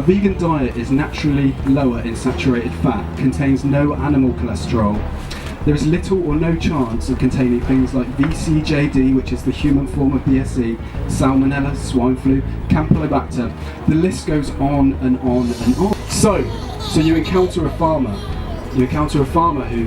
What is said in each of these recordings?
A vegan diet is naturally lower in saturated fat, contains no animal cholesterol. There is little or no chance of containing things like VCJD, which is the human form of BSE, Salmonella, swine flu, Campylobacter. The list goes on and on and on. So you encounter a farmer. You encounter a farmer who,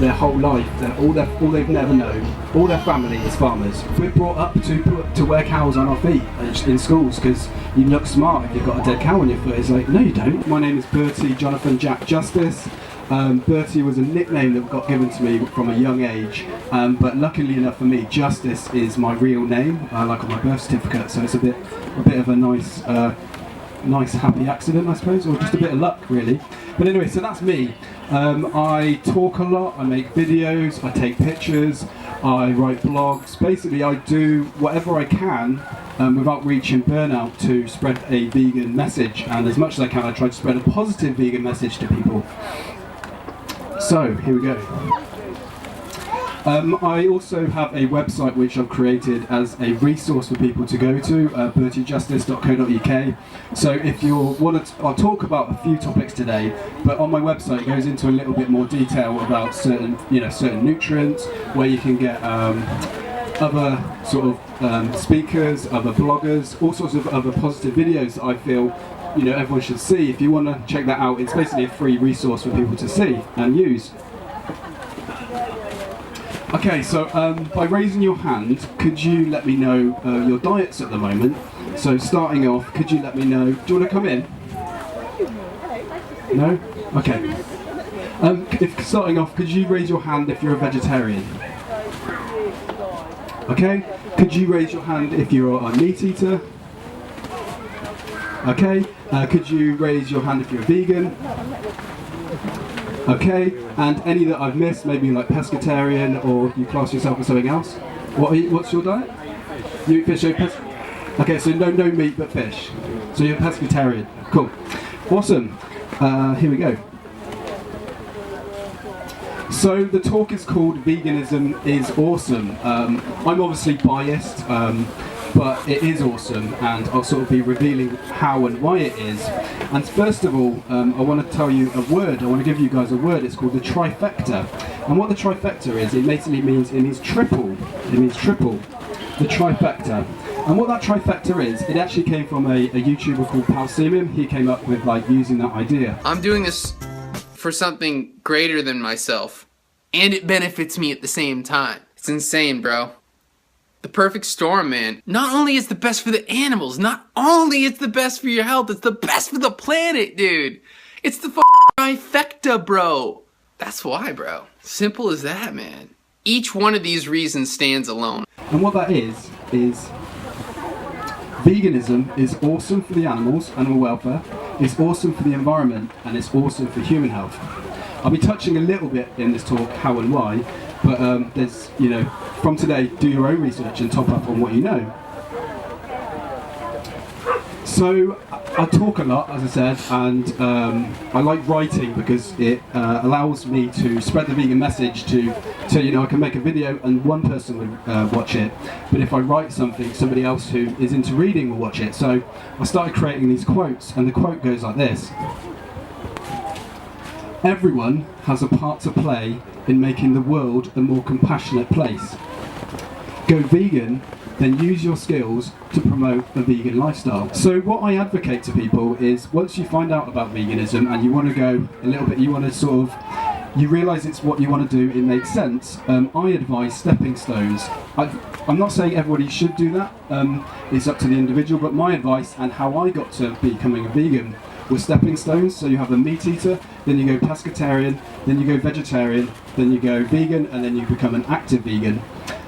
their whole life, all they've never known, all their family is farmers. We're brought up to wear cows on our feet in schools because you look smart if you've got a dead cow on your foot. It's like, no you don't. My name is Berty Jonathan Jack Justice. Bertie was a nickname that got given to me from a young age, but luckily enough for me, Justice is my real name, like on my birth certificate, so it's a bit of a nice happy accident, I suppose, or just a bit of luck, really. But anyway, so that's me. I talk a lot, I make videos, I take pictures, I write blogs. Basically, I do whatever I can without reaching burnout to spread a vegan message, and as much as I can, I try to spread a positive vegan message to people. So, here we go. I also have a website which I've created as a resource for people to go to, bertyjustice.co.uk. So if you want to, I'll talk about a few topics today, but on my website it goes into a little bit more detail about certain nutrients, where you can get other sort of speakers, other bloggers, all sorts of other positive videos that I feel everyone should see. If you want to check that out, it's basically a free resource for people to see and use. Okay, so by raising your hand, could you let me know your diets at the moment? So starting off, could you let me know, do you want to come in? No? Okay. Starting off, could you raise your hand if you're a vegetarian? Okay. Could you raise your hand if you're a meat eater? Okay. Could you raise your hand if you're a vegan? Okay, and any that I've missed, maybe like pescatarian, or you class yourself as something else? What's your diet? You eat fish, okay, so no meat but fish. So you're a pescatarian. Cool. Awesome. Here we go. So the talk is called Veganism is Awesome. I'm obviously biased, but it is awesome, and I'll sort of be revealing how and why it is. And first of all, I want to tell you a word. I want to give you guys a word. It's called the Trifecta. And what the Trifecta is, it basically means triple. It means triple. The Trifecta. And what that Trifecta is, it actually came from a YouTuber called Powsimains. He came up with using that idea. I'm doing this for something greater than myself, and it benefits me at the same time. It's insane, bro. The perfect storm, man. Not only is the best for the animals, not only it's the best for your health, it's the best for the planet, dude. It's the trifecta, bro. That's why, bro. Simple as that, man. Each one of these reasons stands alone. And what that is veganism is awesome for the animals, animal welfare, it's awesome for the environment, and it's awesome for human health. I'll be touching a little bit in this talk how and why, but there's, from today, do your own research and top up on what you know. So, I talk a lot, as I said, and I like writing because it allows me to spread the vegan message to I can make a video and one person would watch it, but if I write something, somebody else who is into reading will watch it. So, I started creating these quotes, and the quote goes like this. Everyone has a part to play in making the world a more compassionate place. Go vegan, then use your skills to promote a vegan lifestyle. So what I advocate to people is once you find out about veganism and you want to go a little bit, you realise it's what you want to do, it makes sense, I advise stepping stones. I'm not saying everybody should do that, it's up to the individual, but my advice and how I got to becoming a vegan was stepping stones. So you have a meat eater, then you go pescatarian, then you go vegetarian, then you go vegan, and then you become an active vegan.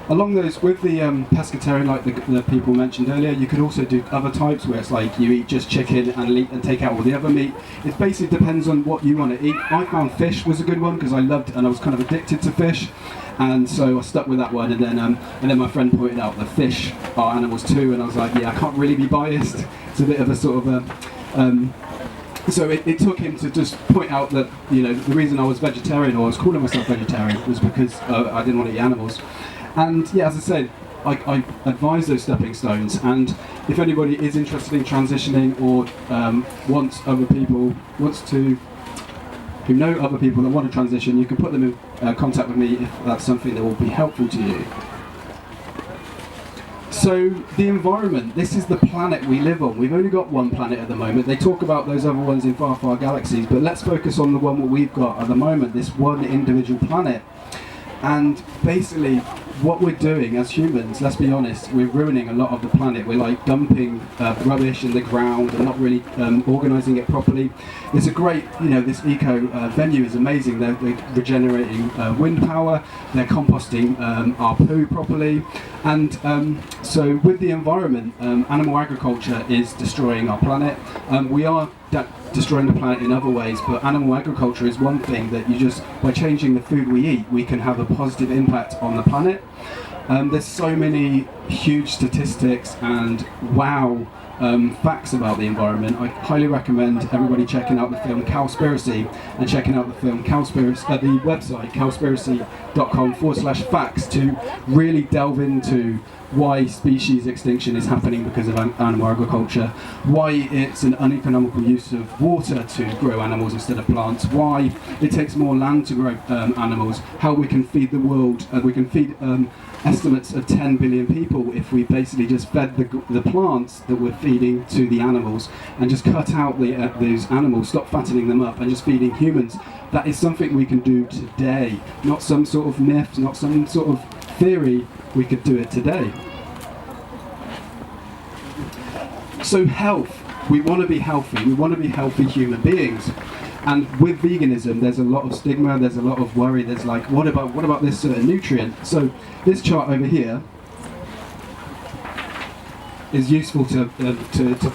Along those, with the pescatarian, like the people mentioned earlier, you could also do other types where it's like you eat just chicken and take out all the other meat. It basically depends on what you want to eat. I found fish was a good one because I loved and I was kind of addicted to fish, and so I stuck with that one. And then my friend pointed out that fish are animals too, and I was like, yeah, I can't really be biased. It's a bit of a sort of a. So it took him to just point out that the reason I was vegetarian, or I was calling myself vegetarian, was because I didn't want to eat animals. And yeah, as I said, I advise those stepping stones, and if anybody is interested in transitioning or who know other people that want to transition, you can put them in contact with me if that's something that will be helpful to you. So the environment, this is the planet we live on. We've only got one planet at the moment. They talk about those other ones in far, far galaxies, but let's focus on the one that we've got at the moment, this one individual planet. And basically, what we're doing as humans, let's be honest, we're ruining a lot of the planet. We're like dumping rubbish in the ground and not really organising it properly. It's a great, this eco venue is amazing. They're regenerating wind power, they're composting our poo properly. And so with the environment, animal agriculture is destroying our planet. We are destroying the planet in other ways, but animal agriculture is one thing that by changing the food we eat, we can have a positive impact on the planet. There's so many huge statistics and wow facts about the environment. I highly recommend everybody checking out the film Cowspiracy and checking out the film the website cowspiracy.com/facts to really delve into why species extinction is happening because of animal agriculture, why it's an uneconomical use of water to grow animals instead of plants, why it takes more land to grow animals, how we can feed the world, we can feed estimates of 10 billion people if we basically just fed the plants that we're feeding to the animals and just cut out those animals, stop fattening them up and just feeding humans. That is something we can do today, not some sort of myth, not some sort of theory. We could do it today. So health, we want to be healthy, we want to be healthy human beings. And with veganism, there's a lot of stigma, there's a lot of worry, there's like, what about this certain nutrient? So this chart over here is useful to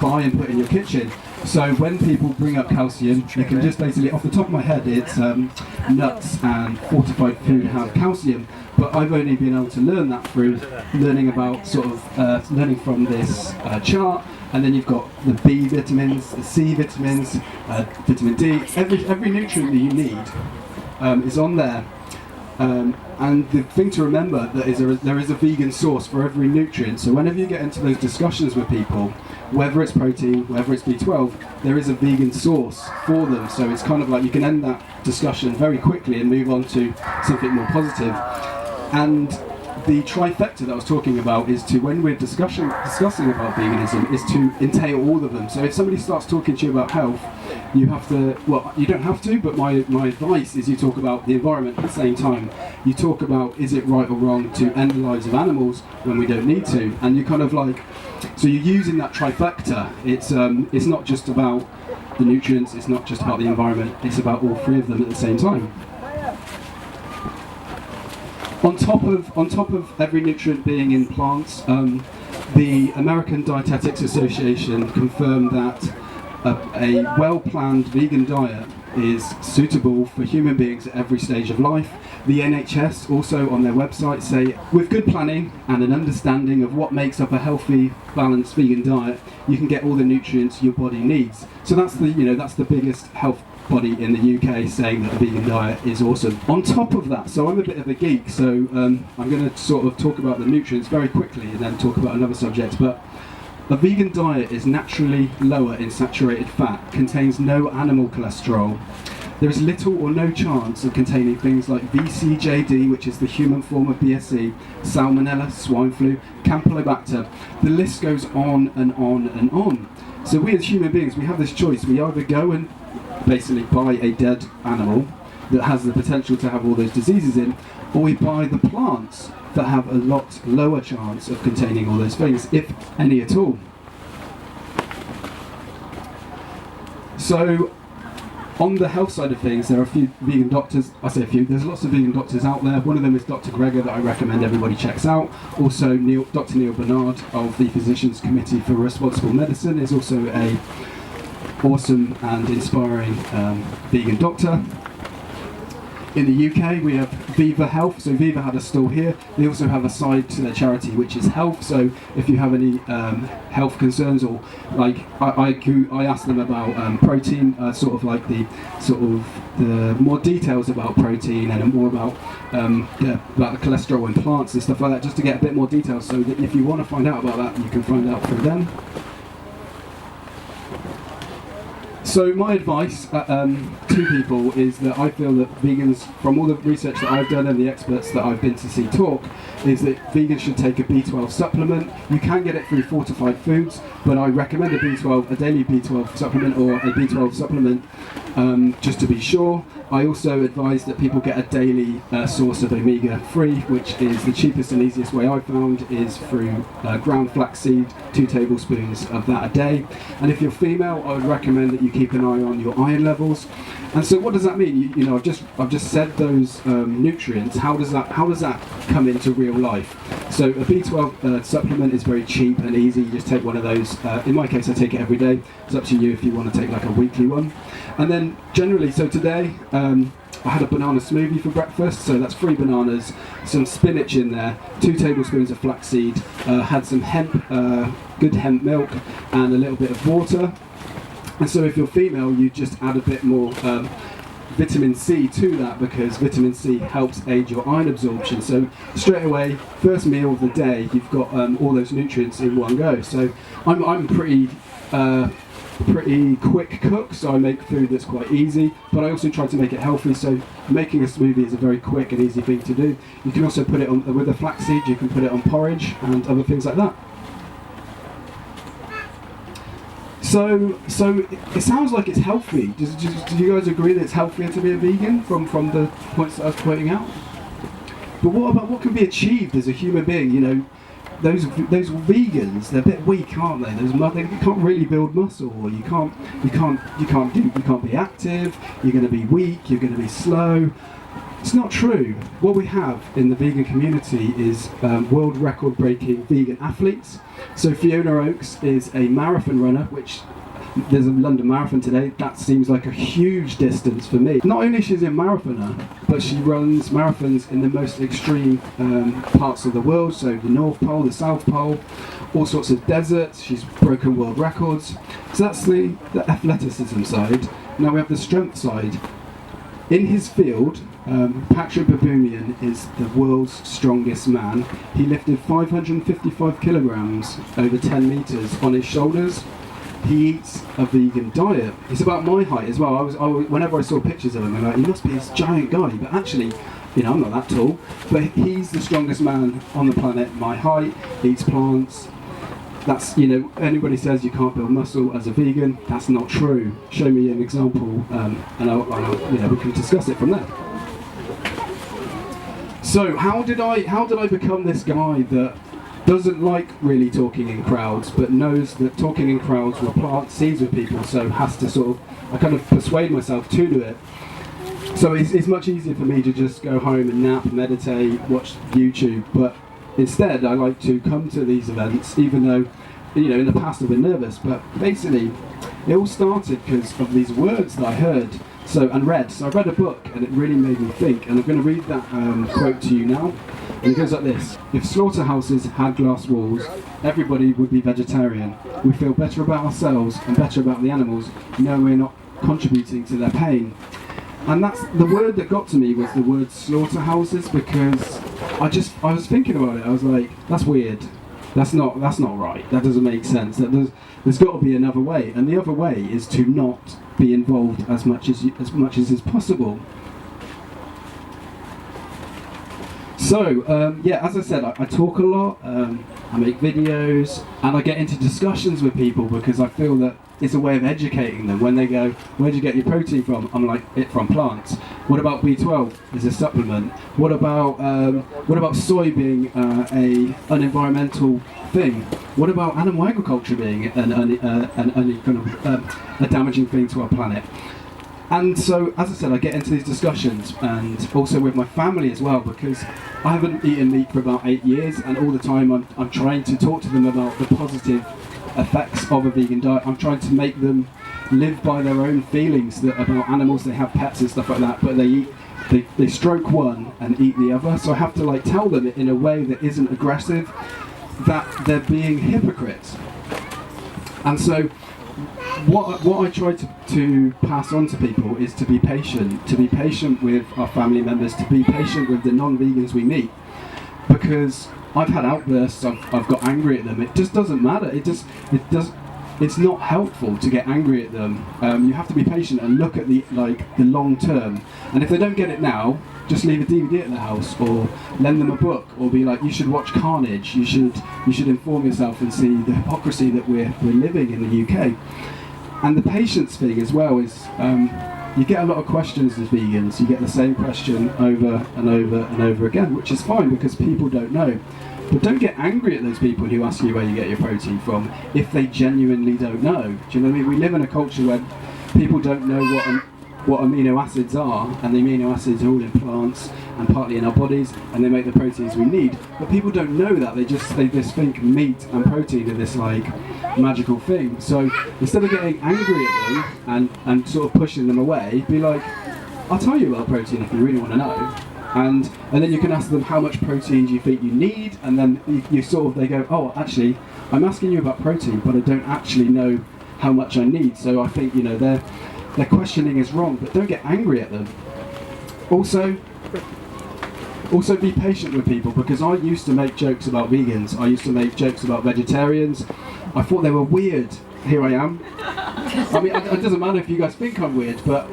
buy and put in your kitchen. So when people bring up calcium, you can just basically, off the top of my head, it's nuts and fortified food have calcium. But I've only been able to learn that through learning about learning from this chart. And then you've got the B vitamins, the C vitamins, vitamin D. Every nutrient that you need is on there. And the thing to remember that there is a vegan source for every nutrient. So whenever you get into those discussions with people, whether it's protein, whether it's B12, there is a vegan source for them. So it's kind of like you can end that discussion very quickly and move on to something more positive. And the trifecta that I was talking about is to, when we're discussing about veganism, is to entail all of them. So if somebody starts talking to you about health, you have to, well, you don't have to, but my advice is you talk about the environment at the same time. You talk about, is it right or wrong to end the lives of animals when we don't need to? And you kind of like, so you're using that trifecta. It's not just about the nutrients, it's not just about the environment, it's about all three of them at the same time. On top of every nutrient being in plants, the American Dietetics Association confirmed that a well-planned vegan diet is suitable for human beings at every stage of life. The NHS also on their website say, with good planning and an understanding of what makes up a healthy, balanced vegan diet, you can get all the nutrients your body needs. So that's the biggest health body in the UK saying that a vegan diet is awesome. On top of that, so I'm a bit of a geek, so I'm going to sort of talk about the nutrients very quickly and then talk about another subject, but a vegan diet is naturally lower in saturated fat, contains no animal cholesterol. There is little or no chance of containing things like VCJD, which is the human form of BSE, Salmonella, swine flu, Campylobacter. The list goes on and on and on. So we as human beings, we have this choice. We either go and basically buy a dead animal that has the potential to have all those diseases in, or we buy the plants that have a lot lower chance of containing all those things, if any at all. So on the health side of things, there are a few vegan doctors. I say a few, there's lots of vegan doctors out there. One of them is Dr. Greger, that I recommend everybody checks out. Also Dr. Neil Bernard of the Physicians Committee for Responsible Medicine is also a awesome and inspiring vegan doctor. In the UK, we have Viva Health. So Viva had a stall here. They also have a side to their charity, which is health. So if you have any health concerns, or like I asked them about protein, sort of the more details about protein and more about the cholesterol in plants and stuff like that, just to get a bit more detail. So that if you want to find out about that, you can find out through them. So my advice to people is that I feel that vegans, from all the research that I've done and the experts that I've been to see talk, is that vegans should take a B12 supplement. You can get it through fortified foods, but I recommend a daily B12 supplement, or a B12 supplement, just to be sure. I also advise that people get a daily source of omega-3, which is the cheapest and easiest way I found, is through ground flaxseed, 2 tablespoons of that a day. And if you're female, I would recommend that you keep an eye on your iron levels. And so what does that mean? You know, I've just said those nutrients. How does that come into real life? So a B12 supplement is very cheap and easy. You just take one of those. In my case, I take it every day. It's up to you if you want to take like a weekly one. And then generally, so today I had a banana smoothie for breakfast. So that's 3 bananas, some spinach in there, 2 tablespoons of flaxseed, had some hemp, good hemp milk, and a little bit of water. And so if you're female, you just add a bit more vitamin C to that, because vitamin C helps aid your iron absorption. So straight away, first meal of the day, you've got all those nutrients in one go. So I'm pretty quick cook, so I make food that's quite easy, but I also try to make it healthy. So making a smoothie is a very quick and easy thing to do. You can also put it on with the flaxseed. You can put it on porridge and other things like that. So it sounds like it's healthy. Do you guys agree that it's healthier to be a vegan from the points that I was pointing out? But what about what can be achieved as a human being? You know, those vegans, they're a bit weak, aren't they? They can't really build muscle. Or you can't be active. You're going to be weak. You're going to be slow. It's not true. What we have in the vegan community is world record breaking vegan athletes. So Fiona Oakes is a marathon runner, which there's a London Marathon today. That seems like a huge distance for me. Not only is she a marathoner, but she runs marathons in the most extreme parts of the world. So the North Pole, the South Pole, all sorts of deserts. She's broken world records. So that's the athleticism side. Now we have the strength side. In his field, Patrick Baboumian is the world's strongest man. He lifted 555 kilograms over 10 meters on his shoulders. He eats a vegan diet. He's about my height as well. Whenever I saw pictures of him, I'm like, he must be this giant guy. But actually, you know, I'm not that tall. But he's the strongest man on the planet, my height, eats plants. That's, you know, anybody says you can't build muscle as a vegan, that's not true. Show me an example, and we can discuss it from there. So how did I become this guy that doesn't like really talking in crowds, but knows that talking in crowds will plant seeds with people, so has to I kind of persuade myself to do it. So it's much easier for me to just go home and nap, meditate, watch YouTube, but instead I like to come to these events, even though, you know, in the past I've been nervous, but basically it all started because of these words that I heard and read. So I read a book and it really made me think, and I'm going to read that quote to you now. And it goes like this: if slaughterhouses had glass walls, everybody would be vegetarian. We feel better about ourselves and better about the animals, knowing we're not contributing to their pain. And that's the word that got to me, was the word slaughterhouses, because I was thinking about it. I was like, that's weird. That's not right. That doesn't make sense. There's got to be another way, and the other way is to not be involved as much as is possible. So as I said, I talk a lot. I make videos, and I get into discussions with people because I feel that it's a way of educating them. When they go, "Where'd you get your protein from?" I'm like, "It from plants." What about B12 as a supplement? What about soy being an environmental thing? What about animal agriculture being a damaging thing to our planet? And so, as I said, I get into these discussions, and also with my family as well, because I haven't eaten meat for about 8 years, and all the time I'm trying to talk to them about the positive effects of a vegan diet. I'm trying to make them live by their own feelings about animals. They have pets and stuff like that, but they eat they stroke one and eat the other. So I have to like tell them in a way that isn't aggressive that they're being hypocrites. And so what I try to pass on to people is to be patient with our family members, to be patient with the non-vegans we meet, because I've had outbursts, I've got angry at them. It just doesn't matter. It's not helpful to get angry at them. You have to be patient and look at the long term. And if they don't get it now, just leave a DVD at the house, or lend them a book, or be like, you should watch Carnage. You should inform yourself and see the hypocrisy that we're living in the UK. And the patience thing as well is, you get a lot of questions as vegans. You get the same question over and over and over again, which is fine because people don't know. But don't get angry at those people who ask you where you get your protein from if they genuinely don't know. Do you know what I mean? We live in a culture where people don't know what amino acids are, and the amino acids are all in plants and partly in our bodies, and they make the proteins we need. But people don't know that. They just think meat and protein are this like magical thing. So instead of getting angry at them and sort of pushing them away, be like, I'll tell you about protein if you really want to know. And then you can ask them how much protein do you think you need, and then they go, oh, actually, I'm asking you about protein, but I don't actually know how much I need. So I think their questioning is wrong, but don't get angry at them. Also be patient with people, because I used to make jokes about vegans. I used to make jokes about vegetarians. I thought they were weird. Here I am. I mean, it doesn't matter if you guys think I'm weird, but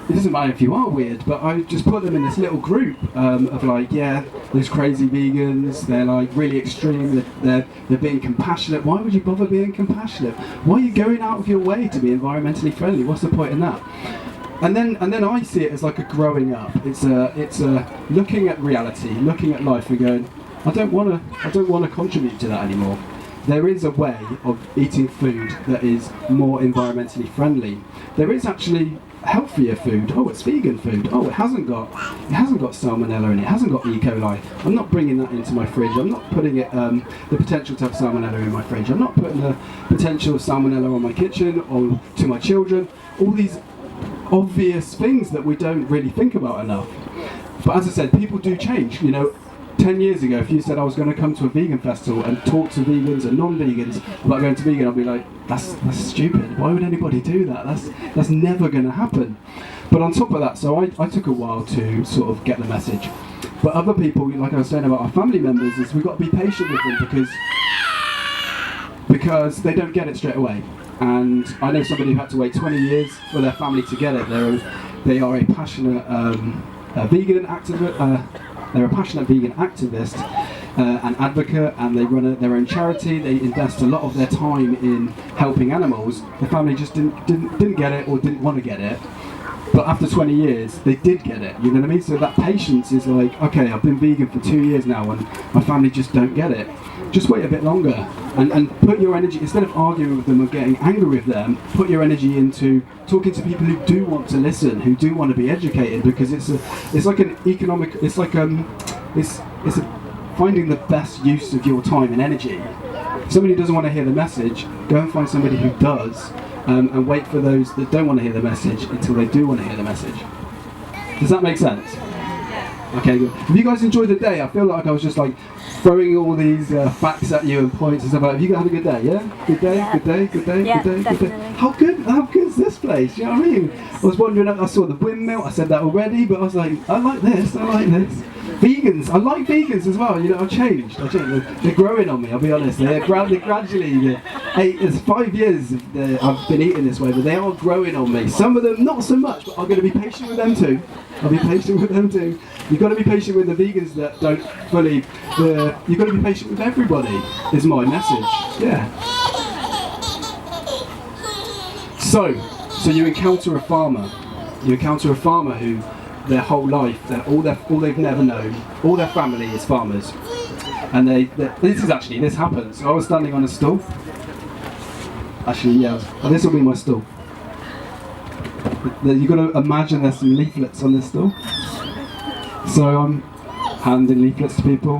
it doesn't matter if you are weird, but I just put them in this little group of like, yeah, those crazy vegans, they're like really extreme, they're being compassionate. Why would you bother being compassionate? Why are you going out of your way to be environmentally friendly? What's the point in that? And then I see it as like a growing up. It's a looking at reality, looking at life and going, I don't want to contribute to that anymore. There is a way of eating food that is more environmentally friendly. There is actually healthier food. Oh, it's vegan food. Oh, it hasn't got salmonella in it. It hasn't got E. coli. I'm not bringing that into my fridge. I'm not putting it the potential to have salmonella in my fridge. I'm not putting the potential of salmonella on my kitchen or to my children. All these obvious things that we don't really think about enough. But as I said, people do change. 10 years ago, if you said I was going to come to a vegan festival and talk to vegans and non-vegans about going to vegan, I'd be like, that's stupid. Why would anybody do that? That's never going to happen. But on top of that, so I took a while to sort of get the message. But other people, like I was saying about our family members, is we've got to be patient with them because they don't get it straight away. And I know somebody who had to wait 20 years for their family to get it. They are a passionate vegan activist. They're a passionate vegan activist and advocate, and they run their own charity. They invest a lot of their time in helping animals. The family just didn't get it or didn't want to get it. But after 20 years, they did get it. You know what I mean? So that patience is like, okay, I've been vegan for 2 years now, and my family just don't get it. Just wait a bit longer, and put your energy, instead of arguing with them or getting angry with them, put your energy into talking to people who do want to listen, who do want to be educated, because it's finding the best use of your time and energy. If somebody doesn't want to hear the message, go and find somebody who does, and wait for those that don't want to hear the message until they do want to hear the message. Does that make sense? Okay, good. Have you guys enjoyed the day? I feel like I was just like throwing all these facts at you and points and stuff. Have you had a good day? Yeah, good day, yeah. Good day, good day, yeah, good day, definitely. good day. How good's this place? You know what I mean? I was wondering. I saw the windmill. I said that already, but I was like, I like this. Vegans, I like vegans as well. I've changed. They're growing on me. I'll be honest. They're gradually. It's 5 years I've been eating this way, but they are growing on me. Some of them not so much, but I'm going to be patient with them too. I'll be patient with them too. You've got to be patient with the vegans that don't fully. You've got to be patient with everybody. Is my message. Yeah. So you encounter a farmer. You encounter a farmer who, their whole life, all they've never known, all their family is farmers. And this happens. I was standing on a stool. Actually, yeah. This will be my stool. You've got to imagine there's some leaflets on this stool. So I'm handing leaflets to people.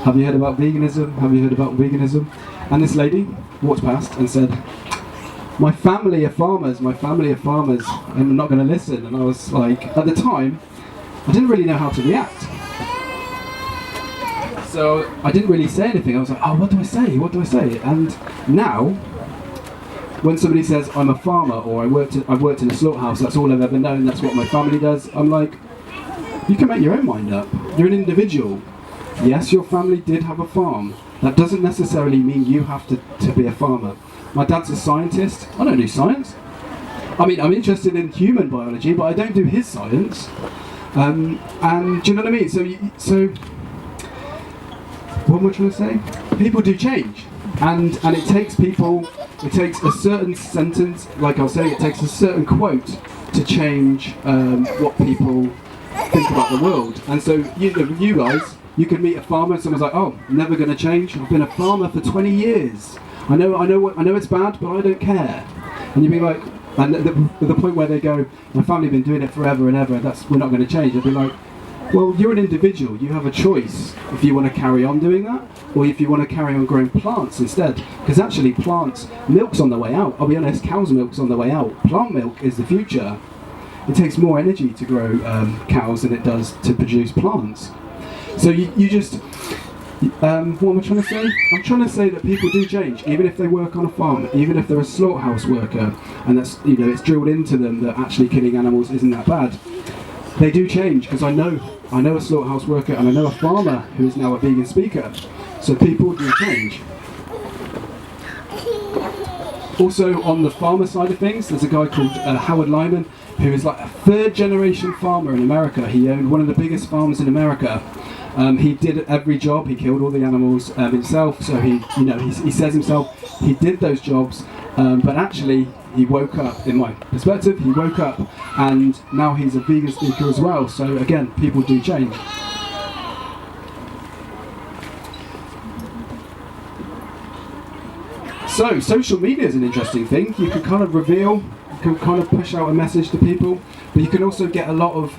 Have you heard about veganism? Have you heard about veganism? And this lady walked past and said, my family are farmers, I'm not going to listen. And I was like, at the time, I didn't really know how to react. So I didn't really say anything. I was like, oh, what do I say? What do I say? And now, when somebody says I'm a farmer or I've worked in a slaughterhouse, that's all I've ever known, that's what my family does, I'm like, you can make your own mind up. You're an individual. Yes, your family did have a farm. That doesn't necessarily mean you have to be a farmer. My dad's a scientist. I don't do science. I mean, I'm interested in human biology, but I don't do his science. And do you know what I mean? So what am I trying to say? People do change. And it takes people, it takes a certain sentence, like I was saying, it takes a certain quote to change what people think about the world. And so you guys, you could meet a farmer and someone's like, oh, never going to change. I've been a farmer for 20 years. I know it's bad, but I don't care. And you'd be like, and the point where they go, my family have been doing it forever and ever, we're not going to change. I'd be like, well, you're an individual. You have a choice if you want to carry on doing that, or if you want to carry on growing plants instead. Because actually, plants, milk's on the way out. I'll be honest, cow's milk's on the way out. Plant milk is the future. It takes more energy to grow cows than it does to produce plants. So you just, what am I trying to say? I'm trying to say that people do change, even if they work on a farm, even if they're a slaughterhouse worker, and that's, it's drilled into them that actually killing animals isn't that bad. They do change, because I know a slaughterhouse worker and I know a farmer who is now a vegan speaker. So people do change. Also, on the farmer side of things, there's a guy called Howard Lyman, who is like a third-generation farmer in America. He owned one of the biggest farms in America. He did every job. He killed all the animals himself. So he says himself he did those jobs, but actually he woke up. In my perspective, he woke up, and now he's a vegan speaker as well. So again, people do change. So social media is an interesting thing. You can kind of reveal, you can kind of push out a message to people, but you can also get a lot of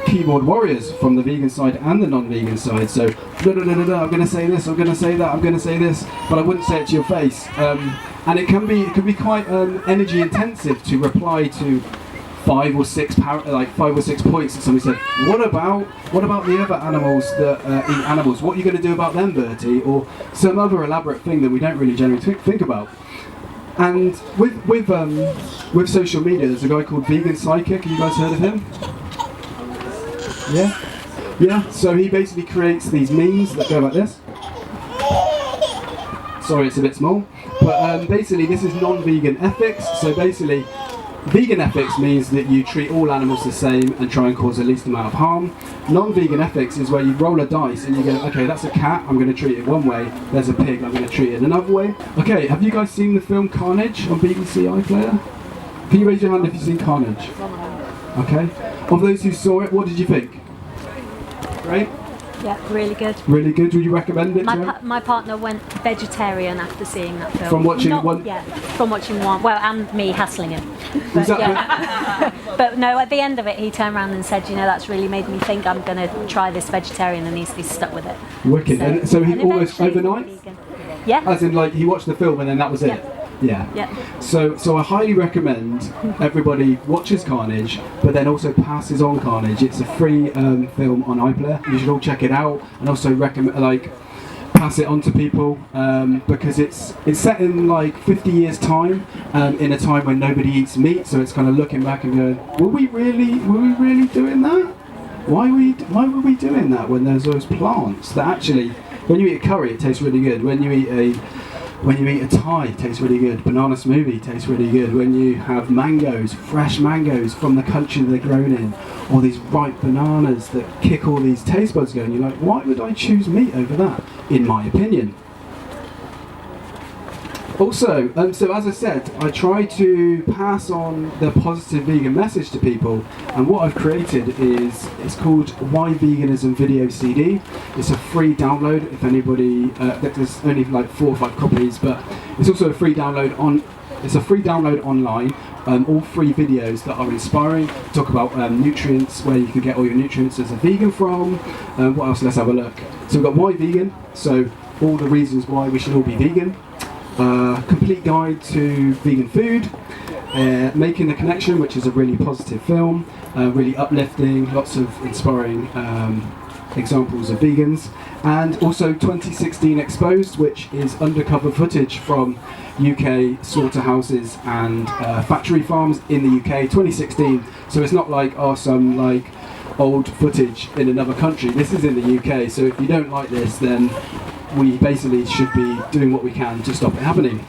keyboard warriors from the vegan side and the non-vegan side. So, I'm going to say this, I'm going to say that, I'm going to say this, but I wouldn't say it to your face. And it can be quite energy intensive to reply to 5 or 6 points that somebody said. What about the other animals that eat animals? What are you going to do about them, Bertie? Or some other elaborate thing that we don't really generally think about. And with social media, there's a guy called Vegan Sidekick. Have you guys heard of him? Yeah. So he basically creates these memes that go like this. Sorry, it's a bit small. But basically, this is non-vegan ethics. So basically, vegan ethics means that you treat all animals the same and try and cause the least amount of harm. Non-vegan ethics is where you roll a dice and you go, okay, that's a cat, I'm going to treat it one way. There's a pig, I'm going to treat it another way. Okay, have you guys seen the film Carnage on BBC iPlayer? Can you raise your hand if you've seen Carnage? Okay. Of those who saw it, what did you think? Great? Yeah, really good. Really good? Would you recommend it? My partner went vegetarian after seeing that film. From watching one? Yeah, from watching one. Well, and me hassling him. But, but no, at the end of it, he turned around and said, that's really made me think I'm going to try this vegetarian, and he's stuck with it. Wicked. So he almost overnight? Vegan. Yeah. As in, he watched the film and then that was it? Yeah. So I highly recommend everybody watches Carnage, but then also passes on Carnage. It's a free film on iPlayer. You should all check it out, and also recommend pass it on to people because it's set in 50 years time, in a time when nobody eats meat. So it's kind of looking back and going, were we really doing that? Why were we doing that when there's those plants that actually, when you eat a curry, it tastes really good. When you eat a Thai, it tastes really good. Banana smoothie tastes really good. When you have mangoes, fresh mangoes from the country they're grown in, or these ripe bananas that kick all these taste buds going, you're like, why would I choose meat over that, in my opinion? Also, so as I said, I try to pass on the positive vegan message to people, and what I've created is, it's called Why Veganism Video CD. It's a free download if anybody, there's only 4 or 5 copies, but it's also a free download online, all free videos that are inspiring, talk about nutrients, where you can get all your nutrients as a vegan from, what else, let's have a look. So we've got Why Vegan, so all the reasons why we should all be vegan. Complete guide to vegan food, Making the Connection, which is a really positive film, really uplifting, lots of inspiring examples of vegans, and also 2016 Exposed, which is undercover footage from UK slaughterhouses and factory farms in the UK. 2016, so it's not like some like old footage in another country. This is in the UK, so if you don't like this, then we basically should be doing what we can to stop it happening.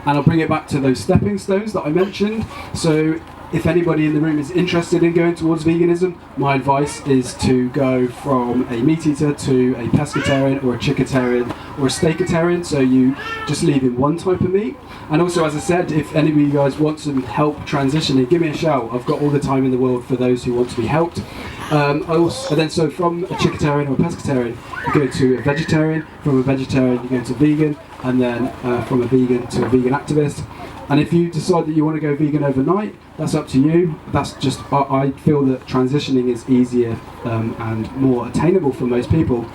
And I'll bring it back to those stepping stones that I mentioned. So if anybody in the room is interested in going towards veganism, my advice is to go from a meat eater to a pescatarian or a chickatarian or a steakatarian, so you just leave in one type of meat. And also, as I said, if any of you guys want some help transitioning, give me a shout. I've got all the time in the world for those who want to be helped. So from a chickatarian or a pescatarian, you go to a vegetarian, from a vegetarian you go to vegan, and then from a vegan to a vegan activist. And if you decide that you want to go vegan overnight, that's up to you. That's just, I feel that transitioning is easier and more attainable for most people.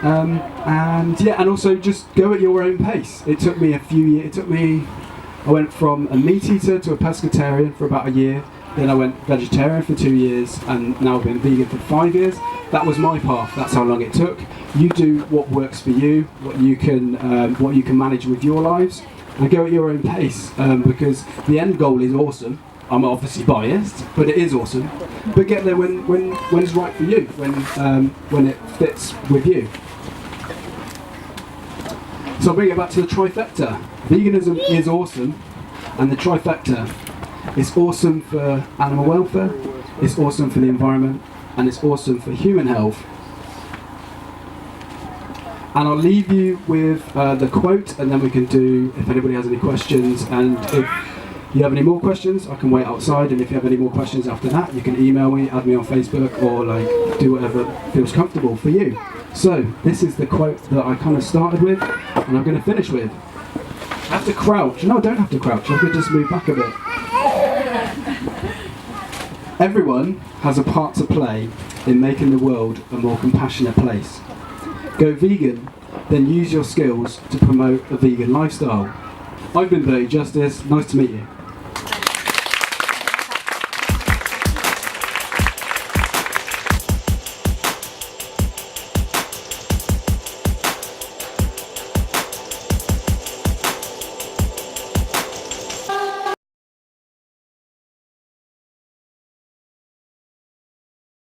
And also just go at your own pace. It took me a few years. I went from a meat eater to a pescatarian for about a year. Then I went vegetarian for 2 years, and now I've been vegan for 5 years. That was my path. That's how long it took. You do what works for you, what you can manage with your lives, and go at your own pace. Because the end goal is awesome. I'm obviously biased, but it is awesome. But get there when it's right for you, when it fits with you. So I'll bring it back to the trifecta. Veganism is awesome, and the trifecta. It's awesome for animal welfare, it's awesome for the environment, and it's awesome for human health. And I'll leave you with the quote, and then we can do, if anybody has any questions, and if you have any more questions, I can wait outside, and if you have any more questions after that, you can email me, add me on Facebook, or do whatever feels comfortable for you. So, this is the quote that I kind of started with, and I'm going to finish with. I have to crouch. No, I don't have to crouch, I could just move back a bit. Everyone has a part to play in making the world a more compassionate place. Go vegan, then use your skills to promote a vegan lifestyle. I've been Berty Justice, nice to meet you.